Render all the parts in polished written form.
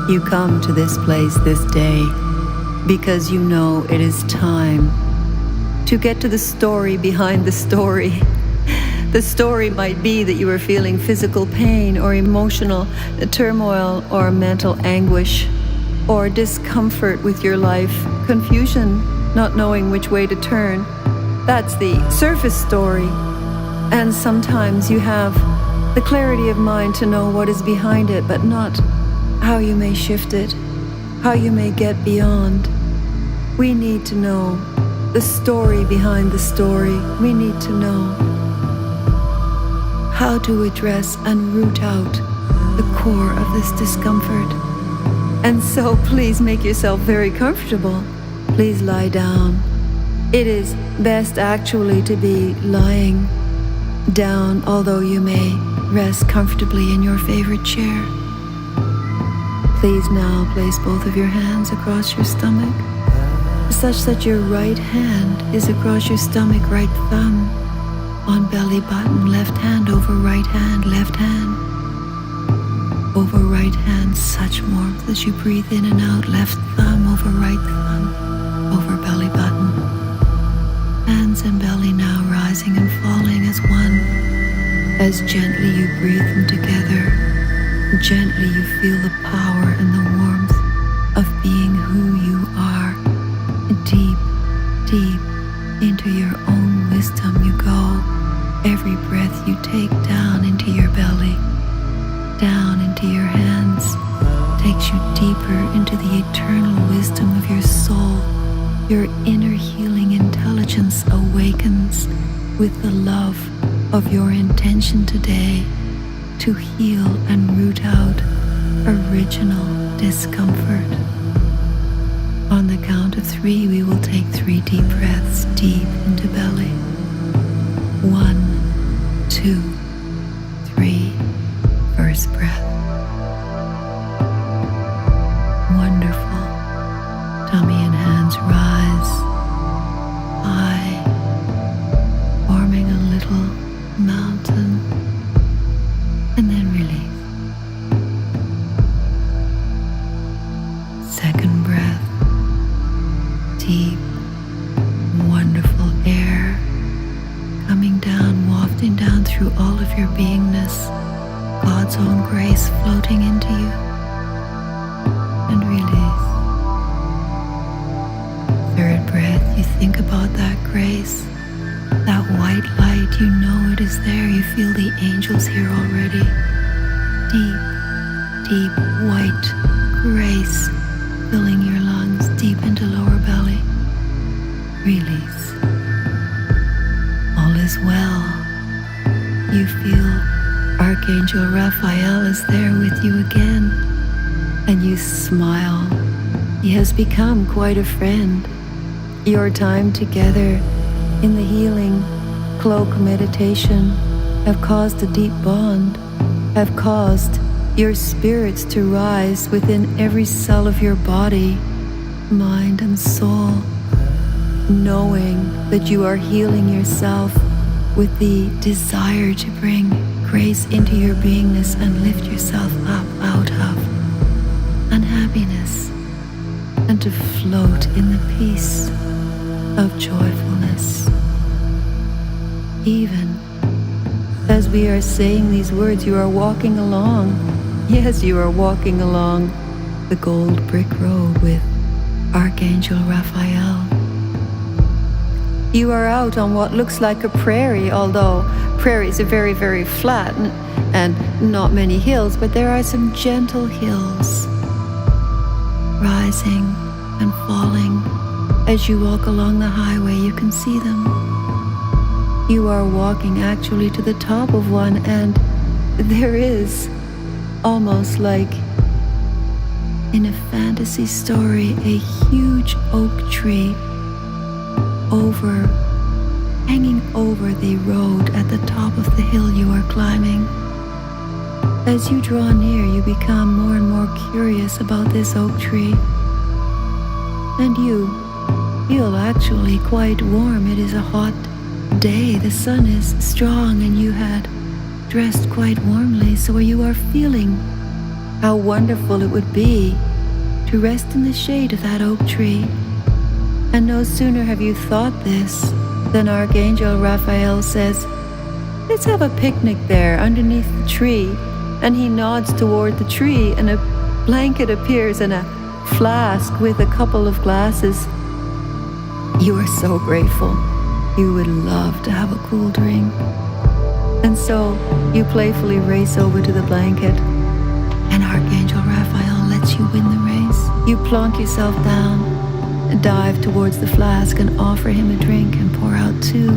You come to this place this day because you know it is time to get to the story behind the story. The story might be that you are feeling physical pain or emotional turmoil or mental anguish or discomfort with your life, confusion, not knowing which way to turn. That's the surface story. And sometimes you have the clarity of mind to know what is behind it, but not how you may shift it, how you may get beyond. We need to know the story behind the story. We need to know how to address and root out the core of this discomfort. And so please make yourself very comfortable. Please lie down. It is best actually to be lying down, although you may rest comfortably in your favorite chair. Please now place both of your hands across your stomach, such that your right hand is across your stomach, right thumb on belly button, left hand over right hand, left hand over right hand, such warmth as you breathe in and out, left thumb over right thumb, over belly button. Hands and belly now rising and falling as one. As gently you breathe them together, gently you feel the power and the warmth of being who you are. Deep, deep into your own wisdom you go. Every breath you take down into your belly, down into your hands, takes you deeper into the eternal wisdom of your soul. Your inner healing intelligence awakens with the love of your intention today to heal and root out original discomfort. On the count of 3, we will take 3 deep breaths deep into belly. 1, 2, 3. First breath. Wonderful. Tummy and hands rise high, forming a little mountain, and then release. Second breath. Deep, wonderful air coming down, wafting down through all of your beingness, God's own grace floating into you, and release. Third breath, you think about that grace, that white light, you know it is there, you feel the angels here already. Deep, deep white grace filling your lungs deep into lower belly. Release. All is well. You feel Archangel Raphael is there with you again, and you smile. He has become quite a friend. Your time together in the healing cloak meditation have caused a deep bond, have caused your spirits to rise within every cell of your body, mind and soul, knowing that you are healing yourself with the desire to bring grace into your beingness and lift yourself up out of unhappiness and to float in the peace of joyfulness. Even as we are saying these words, you are walking along. Yes, you are walking along the gold brick road with Archangel Raphael. You are out on what looks like a prairie, although prairies are very, very flat and not many hills, but there are some gentle hills rising and falling. As you walk along the highway, you can see them. You are walking actually to the top of one, and there is, almost like in a fantasy story, a huge oak tree hanging over the road at the top of the hill you are climbing. As you draw near, you become more and more curious about this oak tree, and you feel actually quite warm. It is a hot day, the sun is strong, and you had dressed quite warmly, so you are feeling how wonderful it would be to rest in the shade of that oak tree. And no sooner have you thought this than Archangel Raphael says, "Let's have a picnic there underneath the tree." And he nods toward the tree, and a blanket appears and a flask with a couple of glasses. You are so grateful. You would love to have a cool drink. And so you playfully race over to the blanket, and Archangel Raphael lets you win the race. You plonk yourself down and dive towards the flask and offer him a drink and pour out 2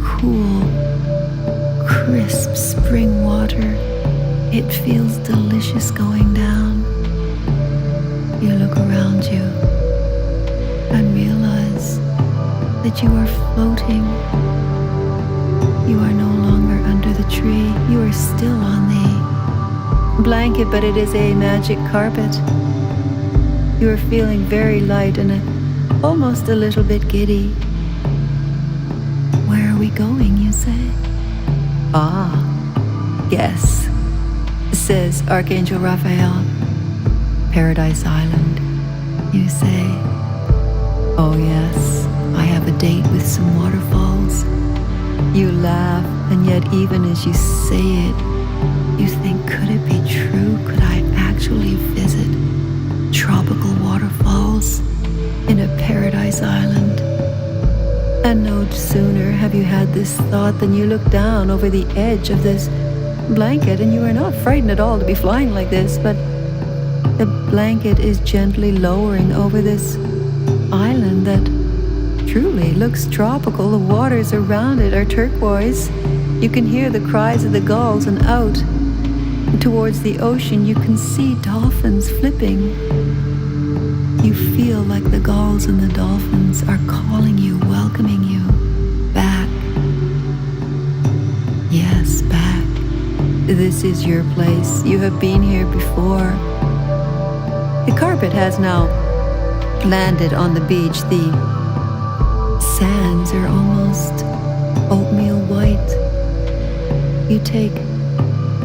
cool, crisp spring water. It feels delicious going down. You look around you and realize that you are floating. You are no longer under the tree. You are still on the blanket, but it is a magic carpet. You are feeling very light and almost a little bit giddy. Where are we going, you say? Ah, yes, says Archangel Raphael. Paradise Island, you say. Oh yes, I have a date with some waterfalls. You laugh, and yet even as you say it, you think, could it be true? Could I actually visit tropical waterfalls in a paradise island? And no sooner have you had this thought than you look down over the edge of this blanket, and you are not frightened at all to be flying like this, but the blanket is gently lowering over this island that truly looks tropical. The waters around it are turquoise. You can hear the cries of the gulls, and out towards the ocean you can see dolphins flipping. You feel like the gulls and the dolphins are calling you, welcoming you back. Yes, back. This is your place. You have been here before. The carpet has now landed on the beach. The sands are almost oatmeal white. You take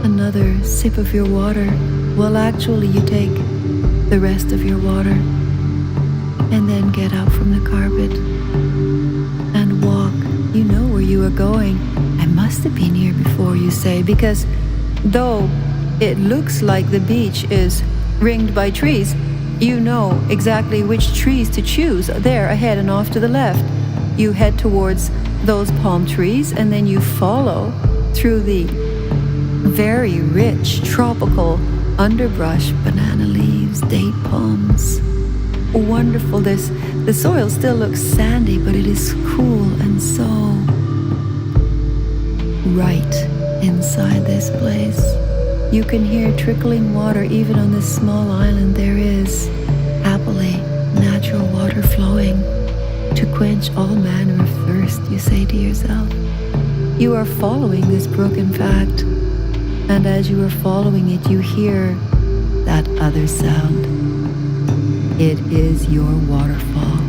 another sip of your water. Well, actually, you take the rest of your water and then get up from the carpet and walk. You know where you are going. I must have been here before, you say, because though it looks like the beach is ringed by trees, you know exactly which trees to choose. There, ahead and off to the left. You head towards those palm trees, and then you follow through the very rich tropical underbrush, banana leaves, date palms. Wonderful. The soil still looks sandy, but it is cool and so right inside this place. You can hear trickling water. Even on this small island there is happily natural water flowing to quench all manner of thirst, you say to yourself. You are following this brook, in fact, and as you are following it, you hear that other sound. It is your waterfall.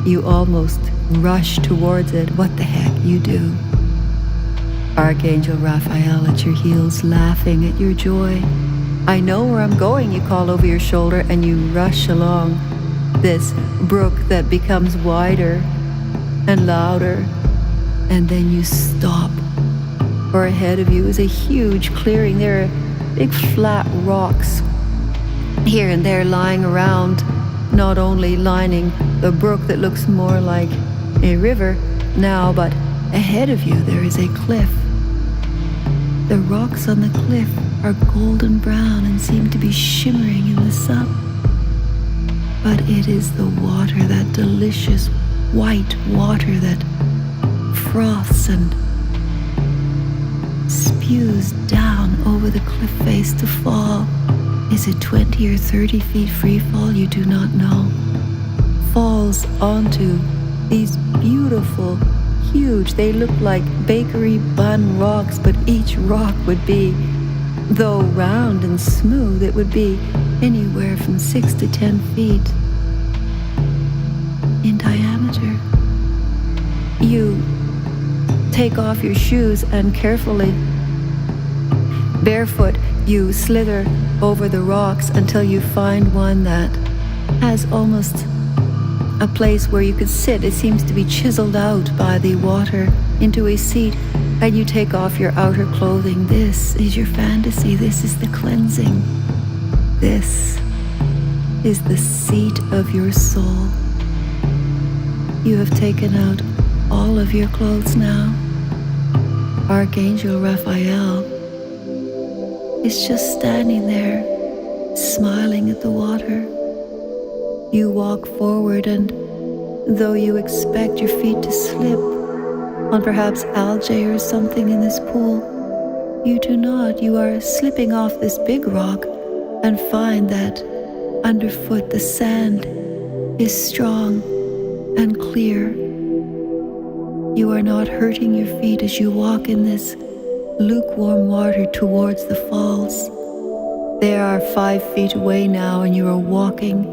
You almost rush towards it. What the heck, you do. Archangel Raphael at your heels, laughing at your joy. I know where I'm going, you call over your shoulder, and you rush along this brook that becomes wider and louder, and then you stop. For ahead of you is a huge clearing. There are big flat rocks here and there lying around, not only lining the brook that looks more like a river now, but ahead of you there is a cliff. The rocks on the cliff are golden brown and seem to be shimmering in the sun. But it is the water, that delicious white water that froths and spews down over the cliff face to fall. Is it 20 or 30 feet free fall? You do not know. Falls onto these beautiful, huge, they look like bakery bun rocks, but each rock would be, though round and smooth, it would be anywhere from 6 to 10 feet in diameter. You take off your shoes and carefully, barefoot, You slither over the rocks until you find one that has almost a place where you could sit. It seems to be chiseled out by the water into a seat, and you take off your outer clothing. This is your fantasy. This is the cleansing. This is the seat of your soul. You have taken out all of your clothes now. Archangel Raphael is just standing there, smiling at the water. You walk forward, and though you expect your feet to slip on perhaps algae or something in this pool, you do not. You are slipping off this big rock and find that underfoot the sand is strong and clear. You are not hurting your feet as you walk in this lukewarm water towards the falls. They are 5 feet away now, and you are walking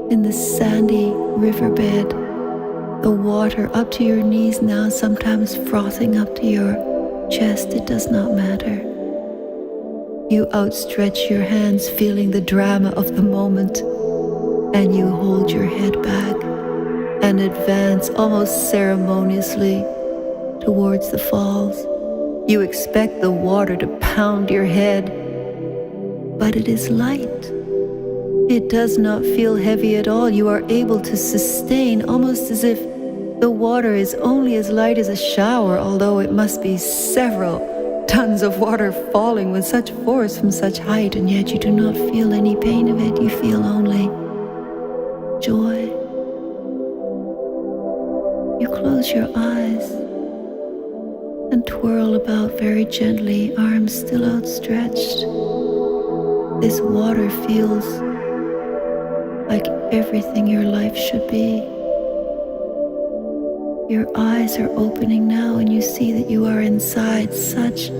in the sandy riverbed, the water up to your knees now, sometimes frothing up to your chest. It does not matter. You outstretch your hands, feeling the drama of the moment, and you hold your head back and advance almost ceremoniously towards the falls. You expect the water to pound your head, but it is light. It does not feel heavy at all. You are able to sustain, almost as if the water is only as light as a shower, although it must be several tons of water falling with such force from such height, and yet you do not feel any pain of it. You feel only joy. You close your eyes and twirl about very gently, arms still outstretched. This water feels like everything your life should be. Your eyes are opening now, and you see that you are inside such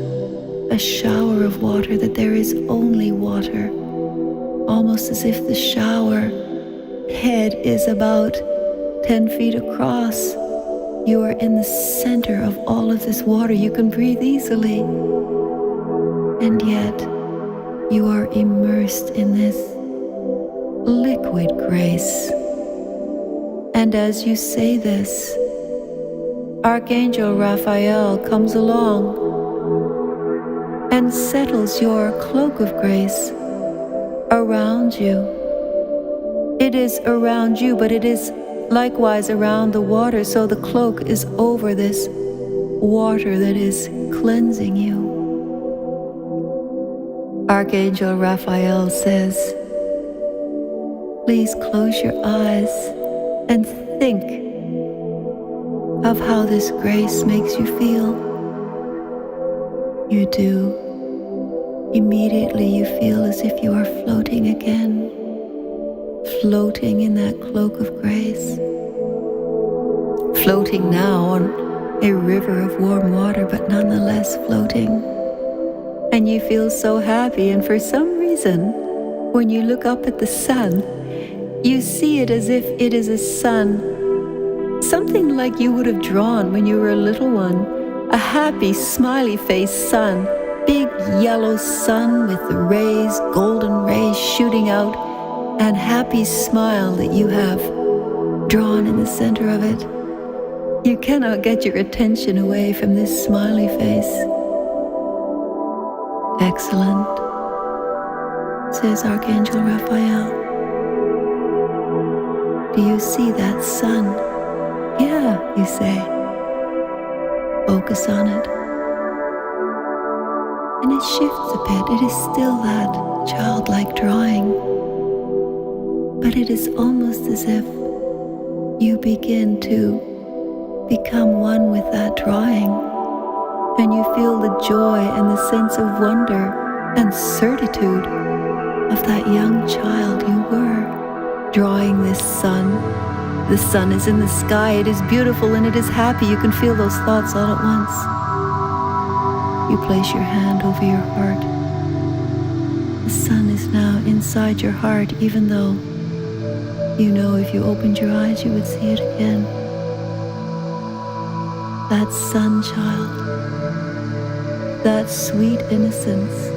a shower of water that there is only water, almost as if the shower head is about 10 feet across. You are in the center of all of this water. You can breathe easily, and yet you are immersed in this liquid grace. And as you say this, Archangel Raphael comes along and settles your cloak of grace around you. It is around you, but it is likewise around the water, so the cloak is over this water that is cleansing you. Archangel Raphael says, please close your eyes and think of how this grace makes you feel. You do. Immediately you feel as if you are floating again, floating in that cloak of grace, floating now on a river of warm water, but nonetheless floating. And you feel so happy, and for some reason, when you look up at the sun, you see it as if it is a sun, something like you would have drawn when you were a little one, a happy, smiley-faced sun, big yellow sun with the rays, golden rays shooting out, and happy smile that you have drawn in the center of it. You cannot get your attention away from this smiley face. Excellent, says Archangel Raphael. Do you see that sun? Yeah, you say. Focus on it. And it shifts a bit. It is still that childlike drawing. But it is almost as if you begin to become one with that drawing. And you feel the joy and the sense of wonder and certitude of that young child you were, drawing this sun. The sun is in the sky, it is beautiful and it is happy. You can feel those thoughts all at once. You place your hand over your heart. The sun is now inside your heart, even though you know if you opened your eyes you would see it again. That sun child, that sweet innocence,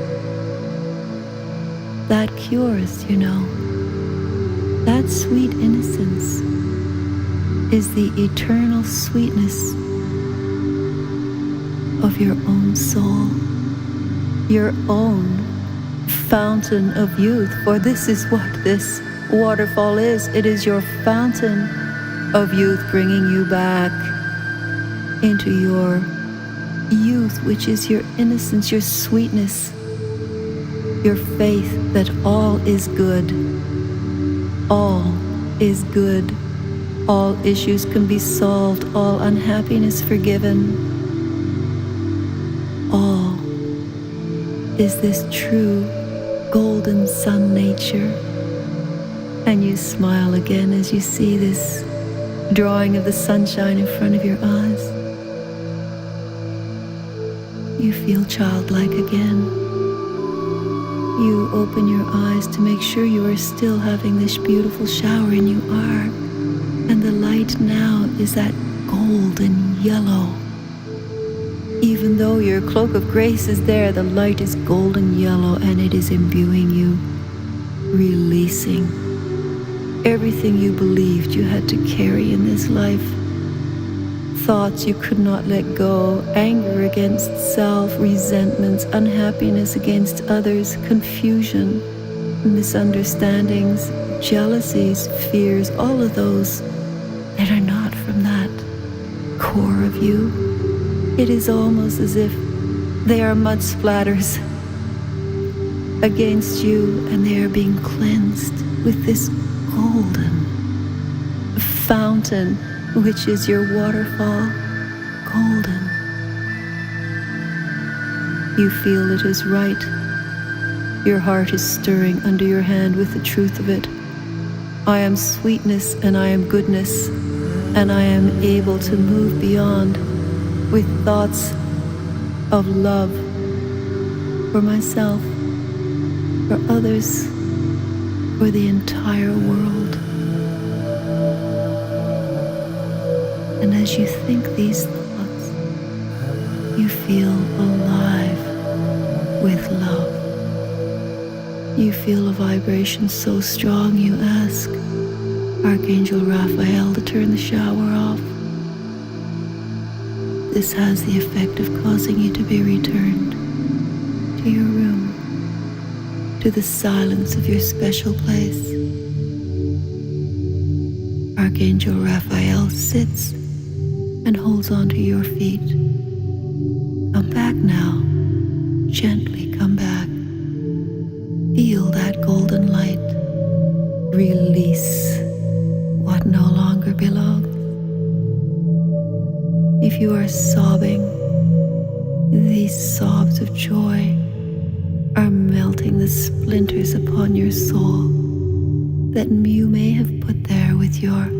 That cures, you know. That sweet innocence is the eternal sweetness of your own soul, your own fountain of youth. For this is what this waterfall is. It is your fountain of youth, bringing you back into your youth, which is your innocence, your sweetness, your faith that all is good. All is good. All issues can be solved. All unhappiness forgiven. All is this true golden sun nature. And you smile again as you see this drawing of the sunshine in front of your eyes. You feel childlike again. You open your eyes to make sure you are still having this beautiful shower, and you are. And the light now is that golden yellow. Even though your cloak of grace is there, the light is golden yellow, and it is imbuing you, releasing everything you believed you had to carry in this life. Thoughts you could not let go, anger against self, resentments, unhappiness against others, confusion, misunderstandings, jealousies, fears, all of those that are not from that core of you. It is almost as if they are mud splatters against you, and they are being cleansed with this golden fountain, which is your waterfall, golden. You feel it is right. Your heart is stirring under your hand with the truth of it. I am sweetness and I am goodness, and I am able to move beyond with thoughts of love for myself, for others, for the entire world. And as you think these thoughts, you feel alive with love. You feel a vibration so strong you ask Archangel Raphael to turn the shower off. This has the effect of causing you to be returned to your room, to the silence of your special place. Archangel Raphael sits and holds onto your feet. Come back now. Gently come back. Feel that golden light. Release what no longer belongs. If you are sobbing, these sobs of joy are melting the splinters upon your soul that you may have put there with your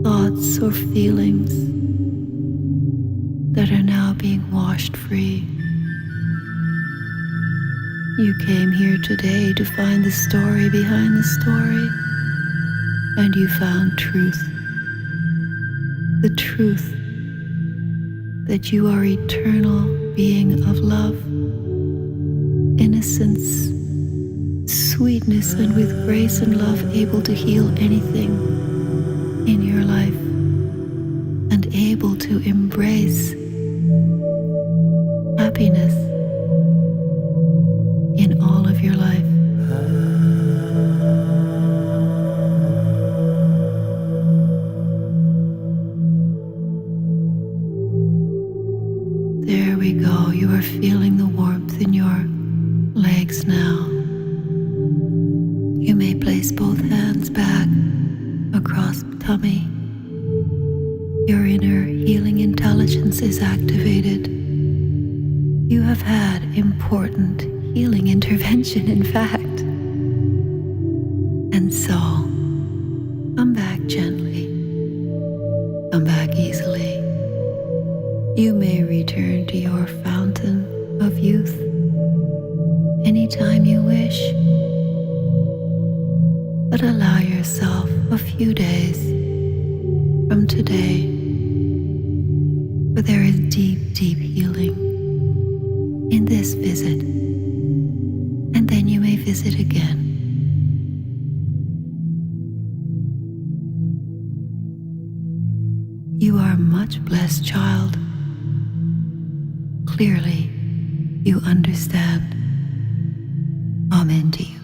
thoughts or feelings that are now being washed free. You came here today to find the story behind the story, and you found truth. The truth that you are eternal being of love, innocence, sweetness, and with grace and love able to heal anything in your life, and able to embrace happiness in all of your life. There we go. You are feeling the warmth in your legs now. You may place both hands back across the tummy. Your inner healing intelligence is activated. You have had important healing intervention, in fact. And so, come back gently. Come back easily. You may return to your fountain of youth anytime you wish. But allow yourself a few days from today, for there is deep, deep healing in this visit and then you may visit again. You are a much blessed child. Clearly, you understand. Amen to you.